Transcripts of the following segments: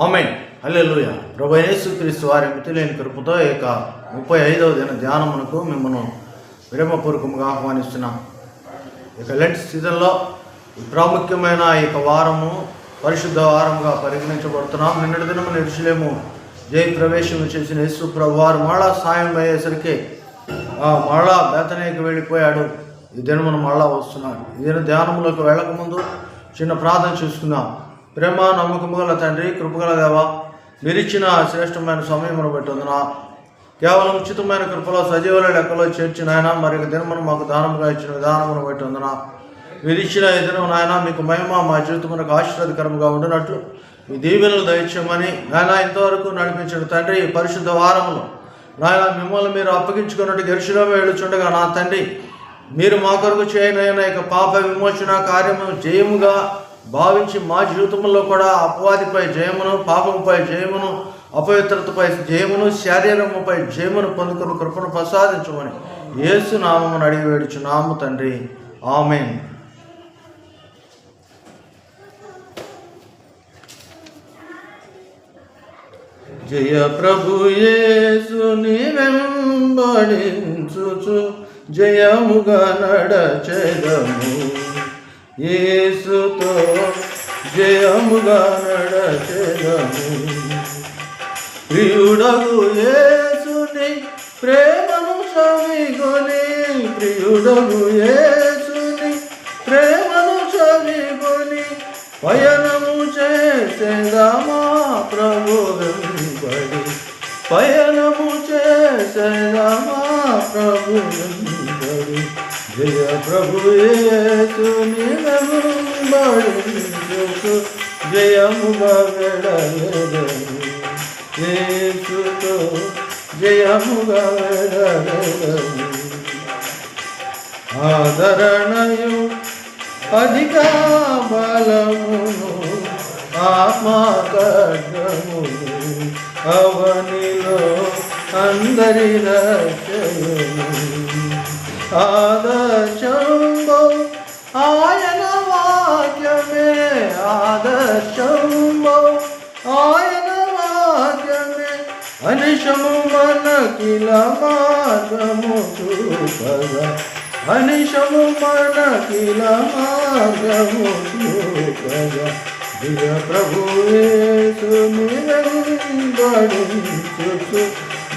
ఆమేన్. హల్లెలూయా. ప్రభువైన యేసుక్రీస్తు వారి మితిలేని కృపతో 35వ దిన ధ్యానమునకు మిమ్మల్ని ప్రేమపూర్వకంగా ఆహ్వానిస్తున్నాం. లెంట్ సీజన్లో ప్రాముఖ్యమైన వారము పరిశుద్ధ వారంగా పరిగణించబడుతున్నాం. నిన్నటి దినము యెరూషలేము జై ప్రవేశం చేసిన యేసు ప్రభువారు మళ్ళా సాయం అయ్యేసరికి మళ్ళా బేతనీకి వెళ్ళిపోయాడు. ఈ దినమును మళ్ళా వస్తున్నాడు. ఈ దిన ధ్యానంలోకి వెళ్ళకముందు చిన్న ప్రార్థన చేసుకుందాం. ప్రేమ నమ్మకము గల తండ్రి, కృపగల దేవా, మీరిచ్చిన శ్రేష్టమైన సమయమును బట్టి వందనా. కేవలం ఉచితమైన కృపలో సజీవుల లెక్కలో చేర్చిన ఆయన మరి దినమును మాకు దానముగా ఇచ్చిన విధానమును బట్టి వందనా. మీరిచ్చిన ఈ దినం నాయన మీకు మహిమ మా జీవితమునకు ఆశీర్వాదకరముగా ఉండినట్లు మీ దీవెనలు దయచేయమని నాయన ఇంతవరకు నడిపించిన తండ్రి, ఈ పరిశుద్ధ వారములో నాయన మిమ్మల్ని మీరు అప్పగించుకున్నట్టు యెరూషలేము వెళ్ళుచుండగా నా తండ్రి, మీరు మా కొరకు చేయనైనా పాప విమోచన కార్యము జయముగా భావించి మా జీవితంలో కూడా అపవాదిపై జయమును, పాపముపై జయమును, అపవిత్రతపై జయమును, శారీరముపై జయమును పొందుకుని కృపను ప్రసాదించమని యేసు నామమును అడిగి వేడుచున్నాము తండ్రి. ఆమేన్. జయ ప్రభు యేసుని వెంబడించుచు జయముగా నడచెదము, యేసుతో జయముగా నడచెదము. ప్రియుడగు యేసుని ప్రేమను చవిగొని, ప్రియుడగు యేసుని ప్రేమను చవిగొని పయనము చేసేదమా ప్రభు వెంబడి, పయనము చేసేదమా ప్రభు వెంబడి. జయ ప్రభు యేసుని వెంబడించుచు జయముగా వెడలెదము, యేసుతో జయముగా వెడలెదము. ఆదరణయు అధిక బలమును ఆత్మకడ్గమును అవనిలో అందరి రక్షయును. ఆదర్శంబో ఆయన వాక్యమే, ఆదర్శంబో ఆయన వాక్యమే అనిశము మనకిల మార్గము చూపగా, అనిశము మనకిల మార్గము చూపగా. జయ ప్రభు యేసుని వెంబడించుచు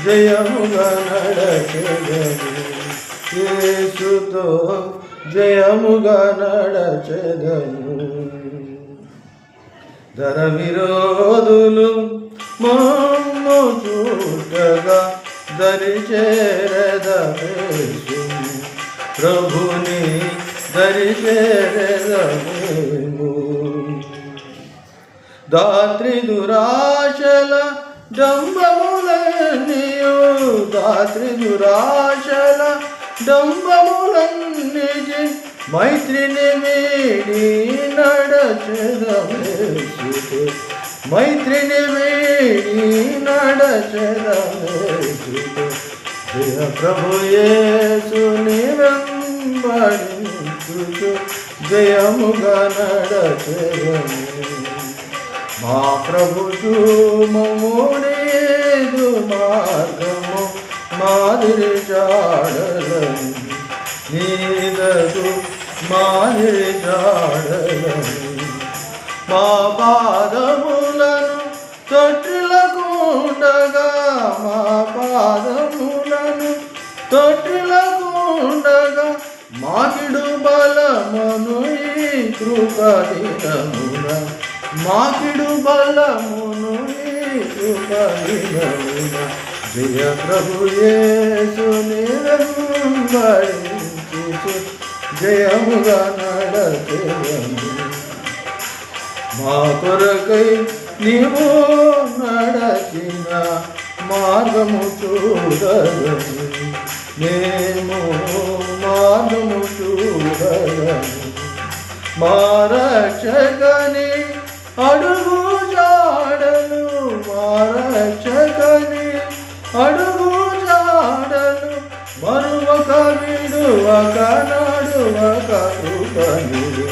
జయముగా నడచెదము, యేసుతో జయముగా నడచెదము. ధర విరోధులు మమ్ము చూడగా దరి చేరదమేసు, ప్రభుని దరి చేరదమేము. దాత్రి దురాశల డంబములన్నీయు, దాత్రి దురాశల డంబములన్నీజి మైత్రిని వీడి నడచెదమేసు, మైత్రిని వీడి నడచెదమేసు. జయ ప్రభు యేసుని వెంబడించుచు జయముగా నడచెదము. మా ప్రభు చూమమునేదు మార్గము మాదిరి జాడలను, నీదగు మాదిరి జాడలను. మా పాదములను తొట్టిలకుండగా, మా పాదములను తొట్టిలకుండగా మాకిడు బలమును ఈ కృపదినమున, మాకిడు బలమును ఈ కృపదినమున. జయ ప్రభు యేసుని వెంబడించుచు జయముగా నడచెదము. మా కొరకై నీవు నడచిన మార్గము చూడగను, మేము మార్గము చూడగను. మా రక్షకని అడుగు జాడలు, మా రక్షకని అడుగు జాడలు మరువక విడువక నడువక కృపణుడు,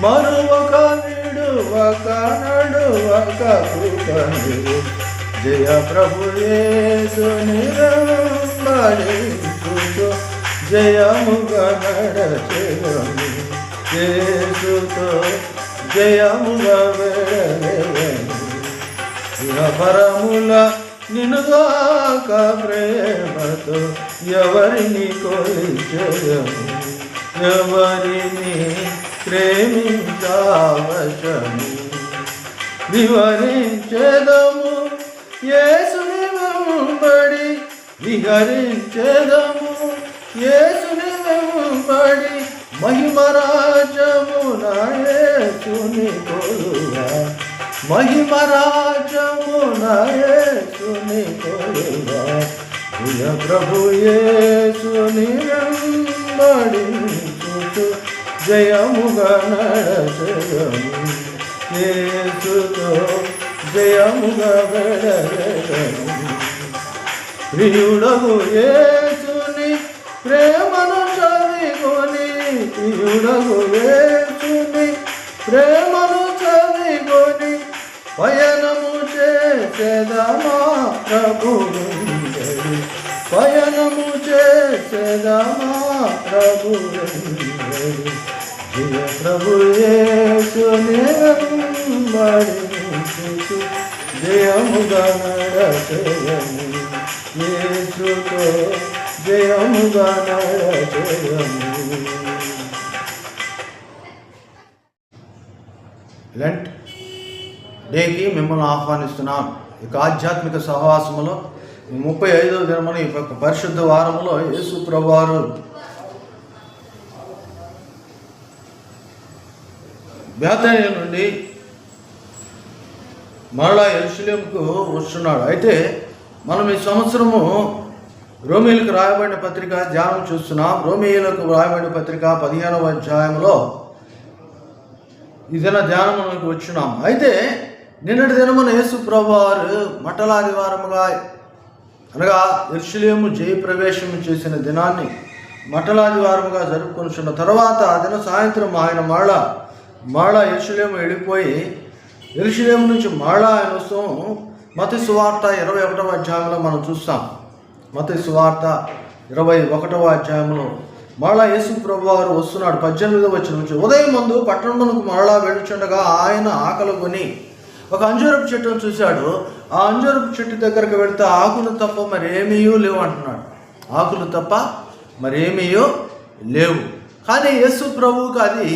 మరువక విడు విడువక నడువక కృపనివ్వు. జయ ప్రభు యేసు నిరంబడించుచు జయముగా నడచెదము. యేసుతో జయముగా వెడలెదము. పరముల నిన్నుగాక ప్రేమతో ఎవరిని కొలిచెదము. ఎవరిని ప్రేమించవశము. వివరించెదము యేసుని వెంబడి, విహరించెదము యేసుని వెంబడి. మహిమరాజమున యేసుని కొలువా, మహిమరాజమున యేసుని కొలువా. ప్రియ ప్రభు యేసుని వెంబడించుచు జయముగా నడచెదము. యేసుతో జయముగా వెడలెదము. ప్రియుడగు యేసుని ప్రేమను చదిగొని, ప్రియుడగు యేసుని ప్రేమను చదిగొని పయనము చేసేదమా ప్రభువుందరి. పయనము చేసేదమా ప్రభువుందరి. జయ ప్రభు యేసుని వెంబడించుచు జయముగా నడచెదము. యేసుతో జయముగా నడచెదము. లెంట్ డేకి మిమ్మల్ని ఆహ్వానిస్తున్నాను. ఇక ఆధ్యాత్మిక సహవాసములో 35వ దినమున ఈ పరిశుద్ధ వారములో యేసు ప్రభువారు బేతనియ నుండి మరలా యెరూషలేముకు వస్తున్నాడు. అయితే మనం ఈ సంవత్సరము రోమీయులకు రాయబడిన పత్రిక ధ్యానం చూస్తున్నాం. రోమీయులకు రాయబడిన పత్రిక 15వ అధ్యాయంలో ఈ దిన ధ్యానమునకు వచ్చినాం. అయితే నిన్నటి దినమున యేసు ప్రభువారు మట్టలాదివారముగా అనగా యెరూషలేము జయప్రవేశం చేసిన దినాన్ని మట్టలాదివారముగా జరుపుకొనిచున్న తర్వాత ఆ దిన సాయంత్రం ఆయన మరలా యెరూషలేము వెళ్ళిపోయి యెరూషలేము నుంచి మరలా ఆయన వస్తూ మత్తయి సువార్త 21వ అధ్యాయంలో మనం చూస్తాం. మత్తయి సువార్త 21వ అధ్యాయంలో మరలా యేసు ప్రభువారు వస్తున్నాడు. 18వ వచనం నుంచి ఉదయం ముందు పట్టణమునకు మరలా వెళ్ళుచుండగా ఆయన ఆకలి కొని ఒక అంజూరపు చెట్టును చూశాడు. ఆ అంజూరపు చెట్టు దగ్గరకు వెళితే ఆకులు తప్ప మరేమీ లేవు అంటున్నాడు. ఆకులు తప్ప మరేమీ లేవు. కానీ యేసు ప్రభువుకి అది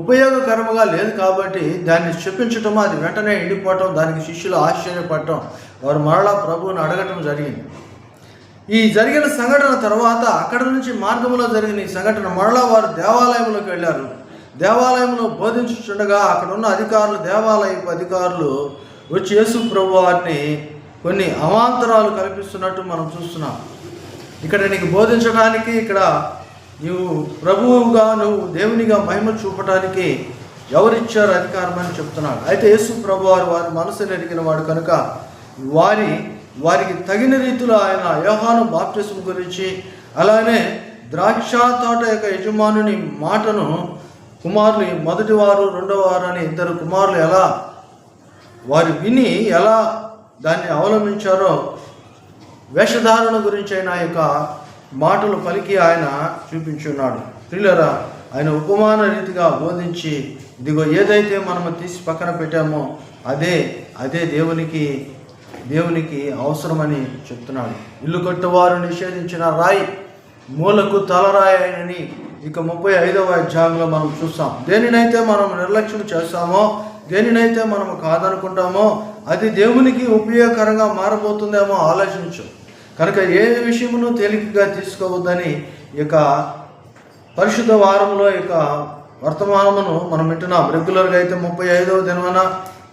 ఉపయోగకరముగా లేదు కాబట్టి దాన్ని చెప్పించటం, అది వెంటనే ఎండిపోవటం, దానికి శిష్యులు ఆశ్చర్యపడటం, వారు మరలా ప్రభువుని అడగటం జరిగింది. ఈ జరిగిన సంఘటన తర్వాత అక్కడ నుంచి మార్గంలో జరిగిన ఈ సంఘటన మరలా వారు దేవాలయంలోకి వెళ్ళారు. దేవాలయంలో బోధించుచుండగా అక్కడ ఉన్న అధికారులు, దేవాలయపు అధికారులు వచ్చి యేసు ప్రభువారిని కొన్ని అవాంతరాలు కల్పిస్తున్నట్టు మనం చూస్తున్నాం. ఇక్కడ నీకు బోధించడానికి, ఇక్కడ నువ్వు ప్రభువుగా, నువ్వు దేవునిగా మహిమ చూపడానికి ఎవరిచ్చారు అధికారం అని చెప్తున్నాడు. అయితే యేసు ప్రభువారు వారి మనసుని ఎరిగిన వాడు కనుక వారికి తగిన రీతిలో ఆయన యోహాను బాప్తిస్మం గురించి, అలానే ద్రాక్ష తోట యొక్క యజమానుని మాటను కుమారులు మొదటివారు రెండోవారు అని ఇద్దరు కుమారులు ఎలా వారు విని ఎలా దాన్ని అవలంబించారో వేషధారణ గురించి ఆయన యొక్క మాటలు పలికి ఆయన చూపించున్నాడు. ప్రియులారా, ఆయన ఉపమాన రీతిగా బోధించి ఇదిగో ఏదైతే మనము తీసి పక్కన పెట్టామో అదే దేవునికి అవసరమని చెప్తున్నాడు. ఇల్లు కట్టువారు నిషేధించిన రాయి మూలకు తలరాయని ఇక 35వ అధ్యాయంలో మనం చూస్తాం. దేనినైతే మనం నిర్లక్ష్యం చేస్తామో, దేనినైతే మనం కాదనుకుంటామో అది దేవునికి ఉపయోగకరంగా మారబోతుందేమో ఆలోచించు. కనుక ఏ విషయమును తేలికగా తీసుకోవద్దని ఇక పరిశుద్ధ వారంలో ఇక వర్తమానమును మనం వింటున్నాం. రెగ్యులర్గా అయితే 35వ దినమున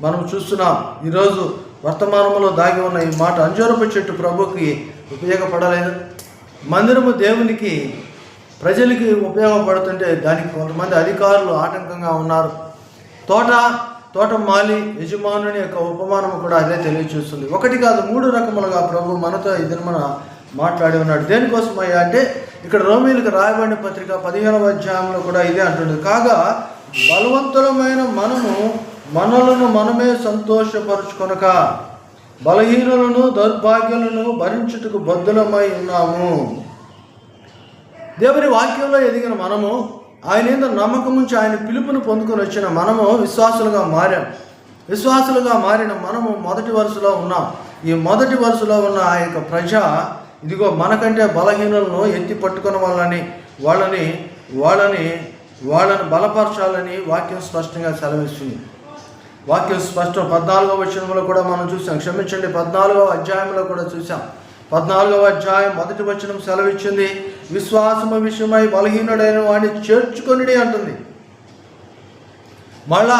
మనం చూస్తున్నాం. ఈరోజు వర్తమానంలో దాగి ఉన్న ఈ మాట, అంజూరపు చెట్టు ప్రభుకి ఉపయోగపడలేదు, మందిరము దేవునికి ప్రజలకి ఉపయోగపడుతుంటే దానికి కొంతమంది అధికారులు ఆటంకంగా ఉన్నారు. తోట మాలి యజమానుని యొక్క ఉపమానము కూడా అదే తెలియజేస్తుంది. ఒకటి కాదు, 3 రకములుగా ప్రభు మనతో ఈ దినమున మాట్లాడి ఉన్నాడు. దేనికోసమయ్యా అంటే ఇక్కడ రోమీయులకు రాయబడిన పత్రిక 15వ అధ్యాయంలో కూడా ఇదే అంటుంది. కాగా బలవంతులమైన మనము మనలను మనమే సంతోషపరుచుకొనక బలహీనులను దౌర్భాగ్యులను భరించుటకు బద్ధులమై ఉన్నాము. దేవుని వాక్యంలో ఎదిగిన మనము, ఆయన మీద నమ్మకం ఉంచి ఆయన పిలుపును పొందుకొని వచ్చిన మనము విశ్వాసులుగా మారాం. విశ్వాసులుగా మారిన మనము మొదటి వరుసలో ఉన్నాం. ఈ మొదటి వరుసలో ఉన్న ఆ యొక్క ప్రజ ఇదిగో మనకంటే బలహీనులను ఎత్తి పట్టుకున్న వాళ్ళని బలపరచాలని వాక్యం స్పష్టంగా సెలవిస్తుంది. వాక్యం స్పష్టం 14వ వచనంలో కూడా మనం చూసాం. క్షమించండి, 14వ అధ్యాయంలో కూడా చూసాం. 14వ అధ్యాయం 1వ వచనం సెలవిచ్చింది, విశ్వాసము విషయమై బలహీనుడైన వాడిని చేర్చుకొనిడి అంటుంది. మళ్ళా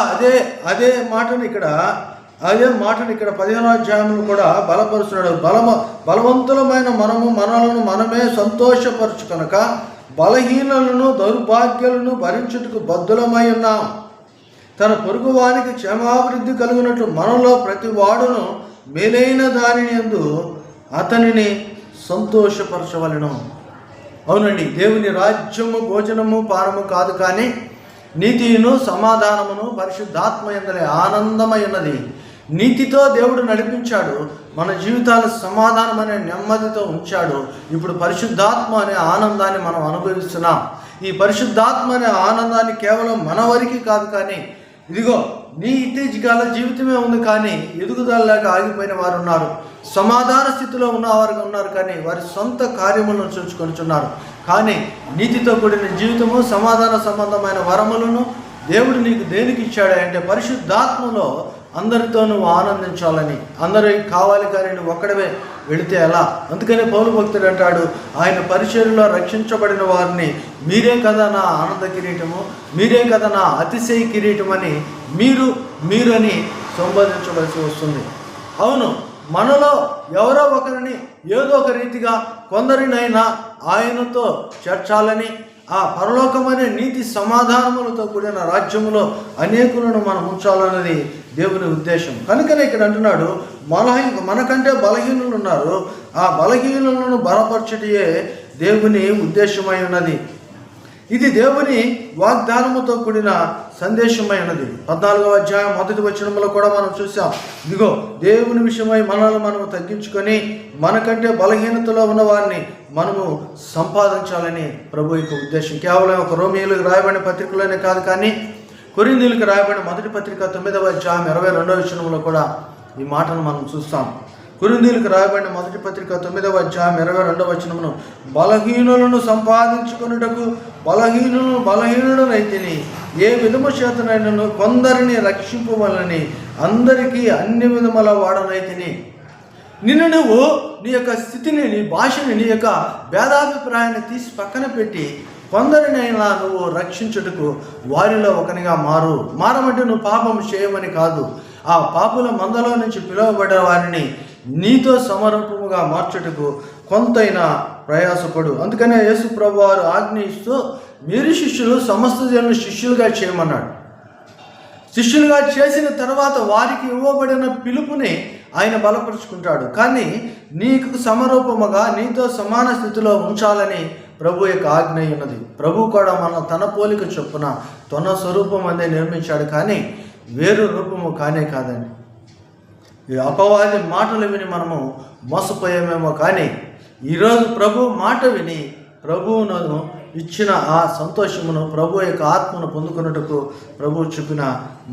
అదే మాటను ఇక్కడ 15వ అధ్యాయంలో కూడా బలపరుస్తున్నాడు. బలవంతులమైన మనము మనలను మనమే సంతోషపరచుకొనక బలహీనులను దౌర్భాగ్యులను భరించుటకు బద్ధులమై ఉన్నాం. తన పొరుగు వానికి క్షేమాభివృద్ధి కలిగినట్లు మనలో ప్రతి వాడును మేలైన దానిని యందు అతనిని సంతోషపరచవలెను. అవునండి, దేవుని రాజ్యము భోజనము పానము కాదు, కానీ నీతియును సమాధానమును పరిశుద్ధాత్మ యందలి ఆనందమై ఉన్నది. నీతితో దేవుడు నడిపించాడు, మన జీవితాలు సమాధానం అనే నెమ్మదితో ఉంచాడు. ఇప్పుడు పరిశుద్ధాత్మ అనే ఆనందాన్ని మనం అనుభవిస్తున్నాం. ఈ పరిశుద్ధాత్మ అనే ఆనందాన్ని కేవలం మన వరకు కాదు, కానీ ఇదిగో నీ ఇటీజికాల జీవితమే ఉంది, కానీ ఎదుగుదలలాగా ఆగిపోయిన వారు ఉన్నారు. సమాధాన స్థితిలో ఉన్నవారు ఉన్నారు, కానీ వారి సొంత కార్యములను చూచుకొనిచున్నారు. కానీ నీతితో కూడిన జీవితము, సమాధాన సంబంధమైన వరములను దేవుడు నీకు దేనికి ఇచ్చాడు అంటే పరిశుద్ధాత్మలో అందరితో నువ్వు ఆనందించాలని. అందరికి కావాలి, కానీ నువ్వు ఒక్కడవే వెళితే ఎలా? అందుకనే పౌలు భక్తుడు అంటాడు, ఆయన పరిచర్యలో రక్షించబడిన వారిని మీరే కదా నా ఆనంద కిరీటము, మీరే కదా నా అతిశయ కిరీటం అని మీరని సంబోధించవలసి వస్తుంది. అవును, మనలో ఎవరో ఒకరిని ఏదో ఒక రీతిగా కొందరినైనా ఆయనతో చేర్చాలని, ఆ పరలోకమనే నీతి సమాధానములతో కూడిన రాజ్యములో అనేకులను మనం ఉంచాలన్నది దేవుని ఉద్దేశం. కనుకనే ఇక్కడ అంటున్నాడు, మనకంటే బలహీనులు ఉన్నారు, ఆ బలహీనులను బలపరచుటయే దేవుని ఉద్దేశమై ఉన్నది. ఇది దేవుని వాగ్దానముతో కూడిన సందేశమై ఉన్నది. 14వ అధ్యాయం 1వ వచనంలో కూడా మనం చూసాం. ఇదిగో దేవుని విషయమై మనల్ని మనము తగ్గించుకొని మనకంటే బలహీనతలో ఉన్న వారిని మనము సంపాదించాలని ప్రభు యొక్క ఉద్దేశం. కేవలం ఒక రోమియోలకు రాయబడిన పత్రికలోనే కాదు, కానీ కొరింథీయులకు రాయబడిన మొదటి పత్రిక 9వ అధ్యాయం 22వ వచనంలో కూడా ఈ మాటను మనం చూస్తాం. కొరింథీయులకు రాయబడిన మొదటి పత్రిక 9వ అధ్యాయం 22వ వచనమును, బలహీనులను సంపాదించుకొనుటకు బలహీనుడనైతిని, ఏ విధము చేతనైనను కొందరిని రక్షింపవలని అందరికీ అన్ని విధముల వాడనైతిని. నిన్ను నువ్వు నీ యొక్క స్థితిని, నీ భాషని, నీ యొక్క భేదాభిప్రాయాన్ని తీసి పక్కన పెట్టి కొందరినైనా నువ్వు రక్షించుటకు వారిలో ఒకనిగా మారమంటే నువ్వు పాపం చేయమని కాదు, ఆ పాపుల మందలో నుంచి పిలువబడ్డ వారిని నీతో సమరూపముగా మార్చుటకు కొంతైనా ప్రయాసపడు. అందుకనే యేసు ప్రభు వారు ఆజ్ఞ ఇస్తూ మీరు శిష్యులు సమస్త జనులు శిష్యులుగా చేయమన్నాడు. శిష్యులుగా చేసిన తర్వాత వారికి ఇవ్వబడిన పిలుపుని ఆయన బలపరుచుకుంటాడు. కానీ నీకు సమరూపముగా నీతో సమాన స్థితిలో ఉంచాలని ప్రభు యొక్క ఆజ్ఞ ఉన్నది. ప్రభు కూడా తన పోలిక చొప్పున తన స్వరూపం అందే నిర్మించాడు, కానీ వేరు రూపము కానే కాదండి. ఈ అపవాది మాటలు విని మనము మోసపోయామేమో, కానీ ఈరోజు ప్రభు మాట విని ప్రభువును ఇచ్చిన ఆ సంతోషమును, ప్రభు యొక్క ఆత్మను పొందుకున్నట్టుకు ప్రభు చెప్పిన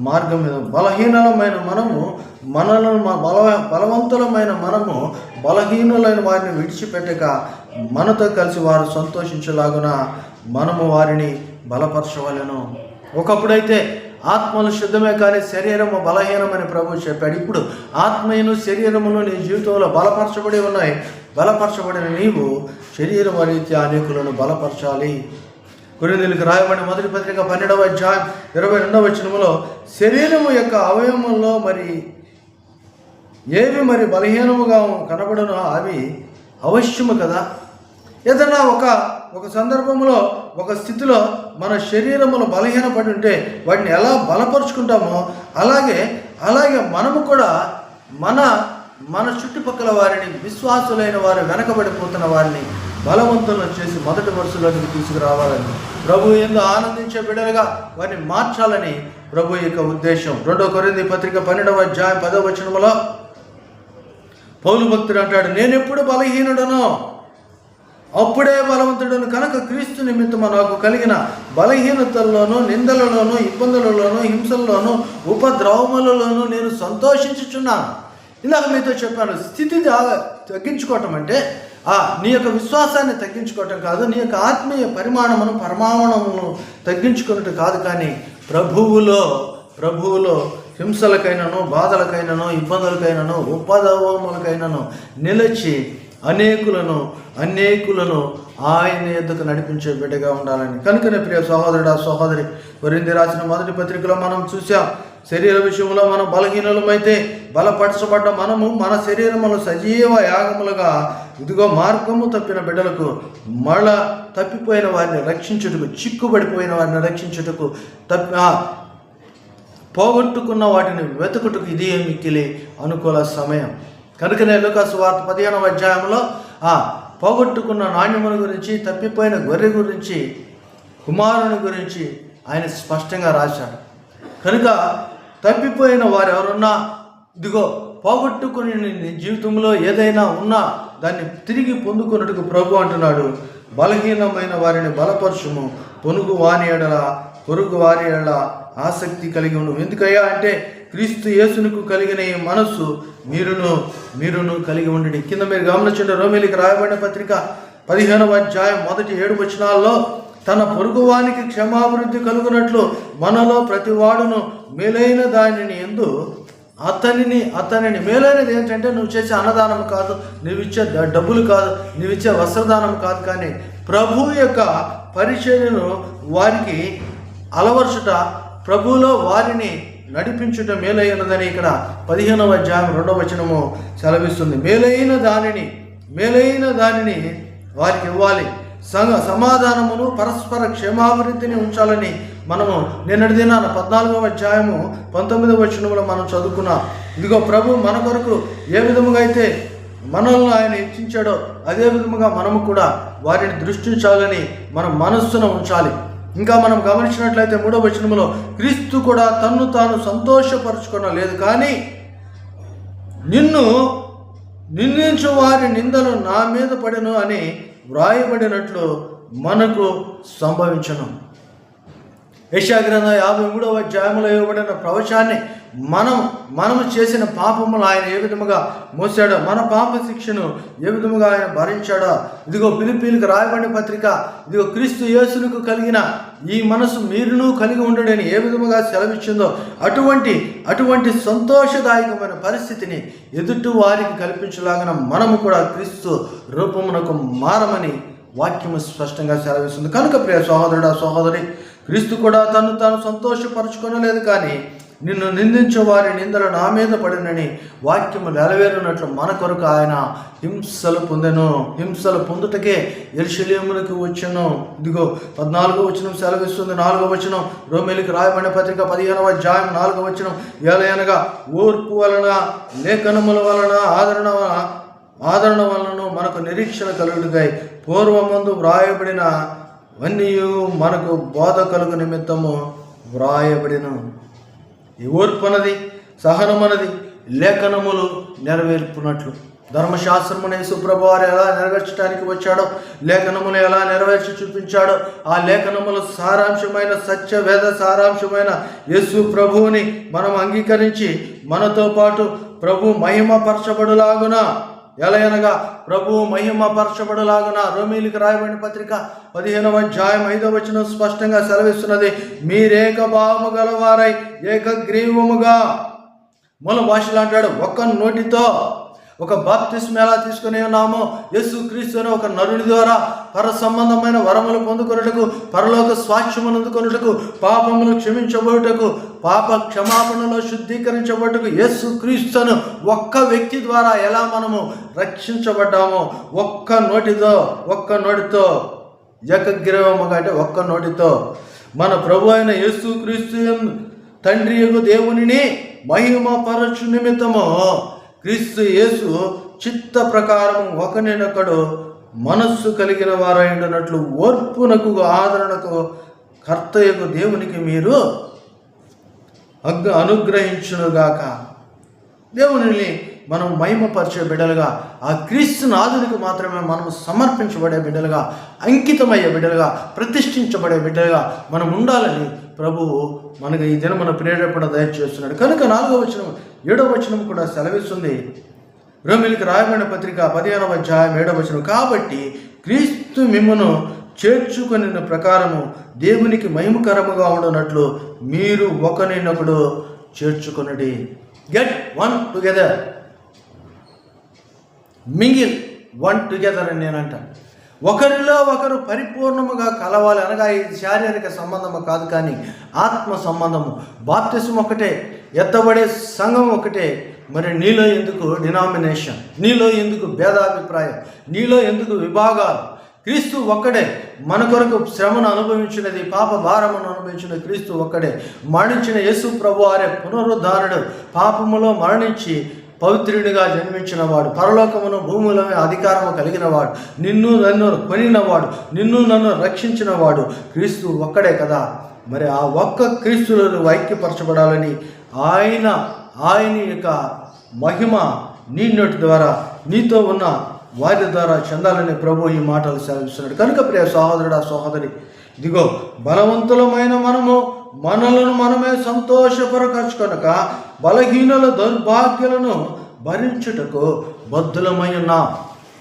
మార్గం మీద బలహీనమైన మనము బలవంతులమైన మనము బలహీనులైన వారిని విడిచిపెట్టక మనతో కలిసి వారు సంతోషించేలాగున మనము వారిని బలపరచవలెను. ఒకప్పుడైతే ఆత్మలు శుద్ధమే కానీ శరీరము బలహీనమని ప్రభు చెప్పాడు. ఇప్పుడు ఆత్మయును శరీరమును నీ జీవితంలో బలపరచబడి ఉన్నాయి. బలపరచబడిన నీవు శరీరం రీత్యా అనేకులను బలపరచాలి. కొరింథీయులకు రాయబడిన మొదటి పత్రిక 12వ అధ్యాయం 22వ వచనములో శరీరము యొక్క అవయవముల్లో ఏవి బలహీనముగా కనబడునో అవి అవశ్యము కదా. ఏదైనా ఒక సందర్భంలో ఒక స్థితిలో మన శరీరములు బలహీనపడి ఉంటే వాటిని ఎలా బలపరుచుకుంటామో అలాగే మనము కూడా మన చుట్టుపక్కల వారిని, విశ్వాసులైన వారు, వెనకబడిపోతున్న వారిని బలవంతులను చేసి మొదటి వరుసలోకి తీసుకురావాలని, ప్రభు యందు ఆనందించే బిడ్డలుగా వారిని మార్చాలని ప్రభు యొక్క ఉద్దేశం. 2 కొరింథీ పత్రిక 12వ అధ్యాయం 10వ వచనములో పౌలు భక్తుడు అంటాడు, నేను ఎప్పుడు బలహీనుడనో అప్పుడే బలవంతుడను కనుక క్రీస్తు నిమిత్తము నాకు కలిగిన బలహీనతల్లోనూ, నిందలలోనూ, ఇబ్బందులలోనూ, హింసల్లోనూ, ఉపద్రవములలోనూ నేను సంతోషించుచున్నాను. ఇలాగ మీతో చెప్పాను, స్థితి తగ్గించుకోవటం అంటే నీ యొక్క విశ్వాసాన్ని తగ్గించుకోవటం కాదు, నీ యొక్క ఆత్మీయ పరిమాణమును తగ్గించుకున్నట్టు కాదు, కానీ ప్రభువులో హింసలకైనాను, బాధలకైనాను, ఇబ్బందులకైనాను, ఉపద్రవములకైనాను నిలిచి అనేకులను ఆయన యొద్దకు నడిపించే బిడ్డగా ఉండాలని. కనుకనే ప్రియ సహోదరుడా, సహోదరి, కొరింథీ రాసిన మొదటి పత్రికలో మనం చూసాం, శరీర విషయంలో మనం బలహీనులమైతే బలపరచబడ్డ మనము మన శరీరములు సజీవ యాగములుగా ఇదిగో మార్గము తప్పిన బిడ్డలకు, మళ్ళా తప్పిపోయిన వారిని రక్షించుటకు, చిక్కుబడిపోయిన వారిని రక్షించుటకు, పోగొట్టుకున్న వాటిని వెతుకుటకు ఇది మిక్కిలి అనుకూల సమయం. కనుకనే లూకా సువార్త 15వ అధ్యాయంలో పోగొట్టుకున్న నాణ్యముల గురించి, తప్పిపోయిన గొర్రె గురించి, కుమారుని గురించి ఆయన స్పష్టంగా రాశాడు. కనుక తప్పిపోయిన వారు ఎవరున్నా, ఇదిగో పోగొట్టుకుని నీ జీవితంలో ఏదైనా ఉన్నా దాన్ని తిరిగి పొందుకున్నట్టుకు ప్రభు అంటున్నాడు, బలహీనమైన వారిని బలపరచుము, పొరుగు వారి ఎడల ఆసక్తి కలిగి ఉండు. ఎందుకయ్యా అంటే క్రీస్తు యేసునకు కలిగిన ఈ మనస్సు మీరును కలిగి ఉండండి. కింద మీరు గమనించండి, రోమీయులకు రాయబడిన పత్రిక 15వ అధ్యాయం మొదటి 7 వచనాల్లో, తన పొరుగువానికి క్షమాభివృద్ధి కలుగునట్లు మనలో ప్రతివాడును మేలైన దానిని యందు అతనిని మేలైనది ఏంటంటే నువ్వు చేసే అన్నదానం కాదు, నువ్విచ్చే డబ్బులు కాదు, నువ్విచ్చే వస్త్రదానం కాదు, కానీ ప్రభు యొక్క పరిచర్యను వారికి అలవర్చుట, ప్రభువులో వారిని నడిపించుట మేలైనదని ఇక్కడ 15వ అధ్యాయం 2వ వచనము సెలవిస్తుంది. మేలైన దానిని వారికి ఇవ్వాలి. సమాధానమును, పరస్పర క్షేమాభివృద్ధిని ఉంచాలని మనము నిన్నటి దినాన 14వ అధ్యాయము 19వ వచనంలో మనం చదువుకున్నాం. ఇదిగో ప్రభు మన కొరకు ఏ విధముగా అయితే మనల్ని ఆయన హెచ్చించాడో అదే విధముగా మనము కూడా వారిని దృష్టించాలని మన మనస్సును ఉంచాలి. ఇంకా మనం గమనించినట్లయితే 3వ వచనంలో, క్రీస్తు కూడా తన్ను తాను సంతోషపరచుకొనలేదు, కానీ నిందించు వారి నిందలు నా మీద పడెను అని వ్రాయబడినట్లు మనకు సంభవించను. యెషయా గ్రంథం 53వ అధ్యాయంలో ఇవ్వబడిన ప్రవచనాన్ని మనము చేసిన పాపములు ఆయన ఏ విధముగా మోసాడో, మన పాప శిక్షను ఏ విధముగా ఆయన భరించాడో, ఇదిగో ఫిలిప్పీయులకు రాయబడిన పత్రిక, ఇదిగో క్రీస్తు యేసునకు కలిగిన ఈ మనసు మీరును కలిగి ఉండడని ఏ విధముగా సెలవిచ్చిందో అటువంటి సంతోషదాయకమైన పరిస్థితిని ఎదుటి వారికి కల్పించలాగిన మనము కూడా క్రీస్తు రూపమునకు మారమని వాక్యము స్పష్టంగా సెలవిస్తుంది. కనుక ప్రియ సహోదరుడా, సహోదరి, క్రీస్తు కూడా తను తాను సంతోషపరచుకొనలేదు, కానీ నిన్ను నిందించే వారి నిందలు నా మీద పడినని వాక్యము నెరవేరునట్లు మన కొరకు ఆయన హింసలు పొందుటకే యెరూషలేమునకు వచ్చెను. ఇదిగో 14వ వచనం సెలవిస్తుంది. 4వ వచనం రోమీయులకు రాయబడిన పత్రిక 15వ అధ్యాయం 4వ వచనం, ఏలయనగా ఓర్పు వలన, లేఖనముల వలన, ఆదరణ వలన మనకు నిరీక్షణ కలుగుటకై పూర్వమందు వ్రాయబడిన వన్యు మనకు బోధ కలుగు నిమిత్తము వ్రాయబడిను. ఈ ఓర్పనది, సహనమనది లేఖనములు నెరవేర్పునట్లు ధర్మశాస్త్రమునే యేసుప్రభు వారు ఎలా నెరవేర్చడానికి వచ్చాడో, లేఖనములు ఎలా నెరవేర్చి చూపించాడో, ఆ లేఖనముల సారాంశమైన సత్యవేద సారాంశమైన యేసు ప్రభువుని మనం అంగీకరించి మనతో పాటు ప్రభు మహిమపరచబడులాగున, ఎలయనగా ప్రభువు మహిమపరచబడులాగున రోమీయులకు రాయబడిన పత్రిక 15వ అధ్యాయం 5వ వచనం స్పష్టంగా సెలవిస్తున్నది. మీరేక భావము గలవారై ఏకగ్రీవముగా, మూల భాషలో అంటాడు, ఒక్క నోటితో ఒక బాప్తిస్మ ఎలా తీసుకుని ఉన్నామో యేసు క్రీస్తుని ఒక నరుని ద్వారా పర సంబంధమైన వరములు పొందుకొనుటకు, పరలోక స్వాస్థ్యమును అందుకొనుటకు, పాపములు క్షమించబడుటకు, పాప క్షమాపణలో శుద్ధీకరించబడుటకు యేసు క్రీస్తును ఒక్క వ్యక్తి ద్వారా ఎలా మనము రక్షించబడ్డామో ఒక్క నోటితో ఏకగ్రీవముగా, అంటే ఒక్క నోటితో మన ప్రభు అయిన యేసు క్రీస్తు తండ్రి యొక్క దేవునిని మహిమపరచు నిమిత్తము క్రీస్తు యేసు చిత్త ప్రకారం ఒకరినొకడు మనస్సు కలిగిన వారైనట్లు ఓర్పునకు ఆదరణకు కర్తయ్యకు దేవునికి మీరు అనుగ్రహించునుగాక. దేవునిని మనం మహిమపరిచే బిడ్డలుగా, ఆ క్రీస్తు నాథునికి మాత్రమే మనం సమర్పించబడే బిడ్డలుగా, అంకితమయ్యే బిడ్డలుగా, ప్రతిష్ఠించబడే బిడ్డలుగా మనం ఉండాలని ప్రభువు మనకు ఈ దినం మన ప్రేరేపణ దయచేస్తున్నాడు. కనుక 4వ వచనం 7వ వచనం కూడా సెలవిస్తుంది. రోమీయులకు రాయబడిన పత్రిక 15వ అధ్యాయం 7వ వచనం, కాబట్టి క్రీస్తు మిమ్మును చేర్చుకొనిన ప్రకారము దేవునికి మహిమకరముగా ఉండనట్లు మీరు ఒకరినొకడు చేర్చుకొనుడి. Get one together, mingle one together అని నేనంటాను. ఒకరిలో ఒకరు పరిపూర్ణముగా కలవాలి అనగా ఇది శారీరక సంబంధము కాదు, కానీ ఆత్మ సంబంధము. బాప్తిసం ఒకటే, ఎత్తబడే సంఘం ఒకటే. మరి నీలో ఎందుకు డినామినేషన్, నీలో ఎందుకు భేదాభిప్రాయం, నీలో ఎందుకు విభాగాలు? క్రీస్తు ఒక్కడే. మన కొరకు శ్రమను అనుభవించినది, పాప భారమును అనుభవించిన క్రీస్తు ఒక్కడే. మరణించిన యేసు ప్రభు వారే పునరుద్ధారుడు, పాపములో మరణించి పవిత్రుడిగా జన్మించిన వాడు, పరలోకమును భూముల అధికారము కలిగిన వాడు, నిన్ను నన్ను కొనినవాడు, నిన్ను నన్ను రక్షించిన వాడు క్రీస్తు ఒక్కడే కదా. మరి ఆ ఒక్క క్రీస్తులను ఐక్యపరచబడాలని ఆయన యొక్క మహిమ నీ నోటి ద్వారా, నీతో ఉన్న వారి ద్వారా చెందాలని ప్రభు ఈ మాటలు సెలవిస్తున్నాడు. కనుక ప్రియ సహోదరుడా, సహోదరి, ఇదిగో బలవంతులమైన మనలను మనమే సంతోషపరచుకొనక బలహీనుల దౌర్భాగ్యాలను భరించుటకు బద్ధులమై ఉన్నాం.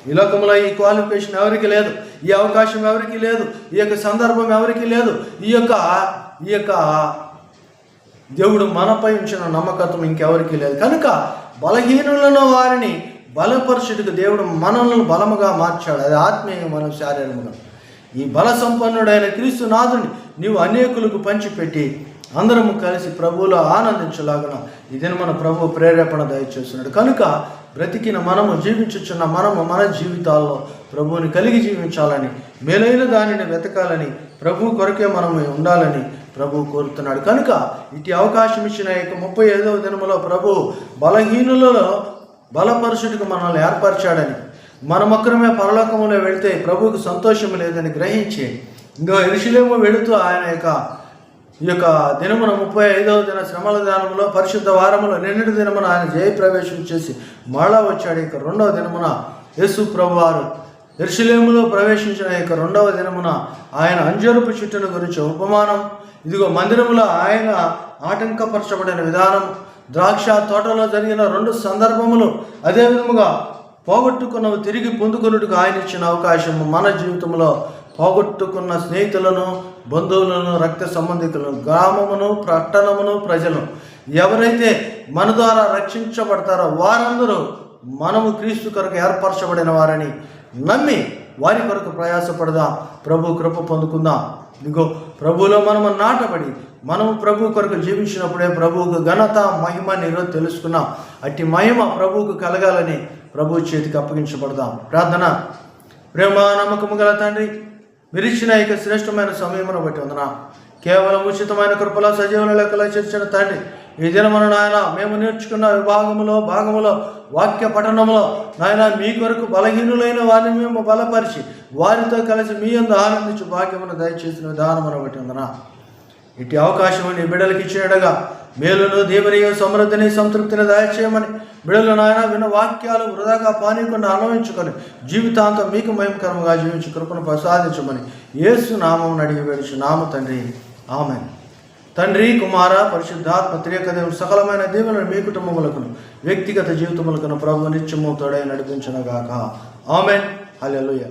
ఈ లోకంలో ఈ క్వాలిఫికేషన్ ఎవరికి లేదు, ఈ అవకాశం ఎవరికి లేదు, ఈ యొక్క సందర్భం ఎవరికి లేదు. ఈ యొక్క దేవుడు మనపై ఉంచిన నమ్మకత్వం ఇంకెవరికి లేదు. కనుక బలహీనులను వారిని బలపరుచుటకు దేవుడు మనల్ని బలముగా మార్చాడు. అది ఆత్మీయంగా, మనం శారీరకంగా. ఈ బల సంపన్నుడైన క్రీస్తు నాథుని నీవు అనేకులకు పంచిపెట్టి అందరము కలిసి ప్రభువులో ఆనందించలాగున ఇదని మన ప్రభు ప్రేరేపణ దయచేస్తున్నాడు. కనుక బ్రతికిన మనము, జీవించుచున్న మనము మన జీవితాల్లో ప్రభువుని కలిగి జీవించాలని, మేలైన దానిని వెతకాలని, ప్రభు కొరకే మనము ఉండాలని ప్రభు కోరుతున్నాడు. కనుక ఇటు అవకాశం ఇచ్చిన 35వ దినములో ప్రభు బలహీనులలో బలపరుచుటకు మనల్ని ఏర్పరిచాడని, మనమొక్కరమే పరలోకములో వెళితే ప్రభువుకు సంతోషం లేదని గ్రహించి ఇంకా యెరూషలేము వెళుతూ ఆయన ఈ యొక్క దినమున 35వ దిన శ్రమల దినములో పరిశుద్ధ వారములో నిన్నటి దినమున ఆయన జయప్రవేశం చేసి మరలా వచ్చాడు. ఇక 2వ దినమున యేసు ప్రభువారు యెరూషలేములో ప్రవేశించిన 2వ దినమున ఆయన అంజూరపు చెట్టును గురించి ఉపమానం, ఇదిగో మందిరములో ఆయన ఆటంకపరచబడిన విధానం, ద్రాక్ష తోటలో జరిగిన 2 సందర్భములు, అదే విధముగా పోగొట్టుకున్నవి తిరిగి పొందుకున్నట్టుగా ఆయన ఇచ్చిన అవకాశము, మన జీవితంలో పోగొట్టుకున్న స్నేహితులను, బంధువులను, రక్త సంబంధికులను, గ్రామమును, పట్టణమును, ప్రజలను ఎవరైతే మన ద్వారా రక్షించబడతారో వారందరూ మనము క్రీస్తు కొరకు ఏర్పరచబడిన వారని నమ్మి వారి కొరకు ప్రయాసపడదాం, ప్రభు కృప పొందుకుందాం. ఇదిగో ప్రభువులో మనము నాటబడి మనము ప్రభు కొరకు జీవించినప్పుడే ప్రభువుకు ఘనత, మహిమ ఈరోజు తెలుసుకున్నాం. అట్టి మహిమ ప్రభువుకు కలగాలని ప్రభు చేతికి అప్పగించబడదాం. ప్రార్థన. ప్రేమ నమ్మకము గల తండ్రి, మీరు ఇచ్చిన ఇక శ్రేష్టమైన సమయమును బట్టి వందనా. కేవలం ఉచితమైన కృపలో సజీవుల లెక్కలో చేర్చిన తండ్రి, ఈ దినమున నాయన మేము నేర్చుకున్న భాగములో వాక్య పఠనములో నాయన మీ కొరకు బలహీనులైన వారిని మేము బలపరిచి వారితో కలిసి మీ యందు ఆనందించి భాగ్యమును దయచేసిన విధానమును బట్టి వందనా. ఇటు అవకాశం నీ బిడ్డలకు ఇచ్చినట్టుగా మేలును, దీవెనయు, సమృద్ధిని, సంతృప్తిని దయచేయమని బిడ్డలు నాయన విన్న వాక్యాలు వృధాగా పానీయకుండా అనుభవించుకొని జీవితాంతం మీకు మహిమకరముగా జీవించి కృపను ప్రసాదించమని యేసు నామమును అడిగి వేడుచున్నాము తండ్రి. ఆమేన్. తండ్రి, కుమార, పరిశుద్ధాత్మ త్రియక దేవుని సకలమైన దీవెనలు మీ కుటుంబములకును వ్యక్తిగత జీవితములకును ప్రభు నిత్యము తోడై నడిపించునుగాక. ఆమేన్. హల్లెలూయా.